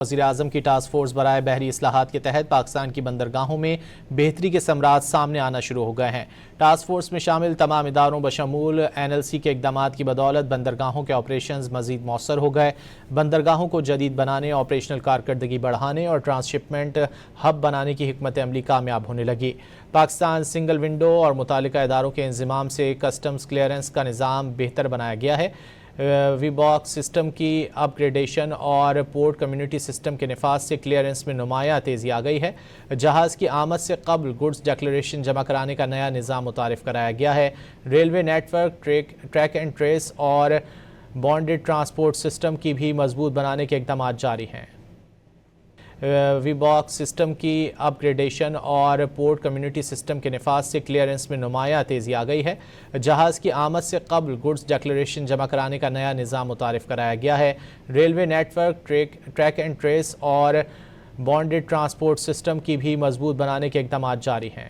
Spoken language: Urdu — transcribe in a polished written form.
وزیراعظم کی ٹاسک فورس برائے بحری اصلاحات کے تحت پاکستان کی بندرگاہوں میں بہتری کے ثمرات سامنے آنا شروع ہو گئے ہیں۔ ٹاسک فورس میں شامل تمام اداروں بشمول NLC کے اقدامات کی بدولت بندرگاہوں کے آپریشنز مزید مؤثر ہو گئے۔ بندرگاہوں کو جدید بنانے، آپریشنل کارکردگی بڑھانے اور ٹرانسشپمنٹ ہب بنانے کی حکمت عملی کامیاب ہونے لگی۔ پاکستان سنگل ونڈو اور متعلقہ اداروں کے انضمام سے کسٹمز کلیئرنس کا نظام بہتر بنایا گیا ہے۔ وی باکس سسٹم کی اپ گریڈیشن اور پورٹ کمیونٹی سسٹم کے نفاذ سے کلیئرنس میں نمایاں تیزی آ گئی ہے۔ جہاز کی آمد سے قبل گڈز ڈکلیریشن جمع کرانے کا نیا نظام متعارف کرایا گیا ہے۔ Railway network, track and trace اور بانڈڈ ٹرانسپورٹ سسٹم کی بھی مضبوط بنانے کے اقدامات جاری ہیں۔ وی باکس سسٹم کی اپ گریڈیشن اور پورٹ کمیونٹی سسٹم کے نفاذ سے کلیئرنس میں نمایاں تیزی آ گئی ہے۔ جہاز کی آمد سے قبل گڈز ڈکلیریشن جمع کرانے کا نیا نظام متعارف کرایا گیا ہے۔ Railway network, track and trace اور بانڈڈ ٹرانسپورٹ سسٹم کی بھی مضبوط بنانے کے اقدامات جاری ہیں۔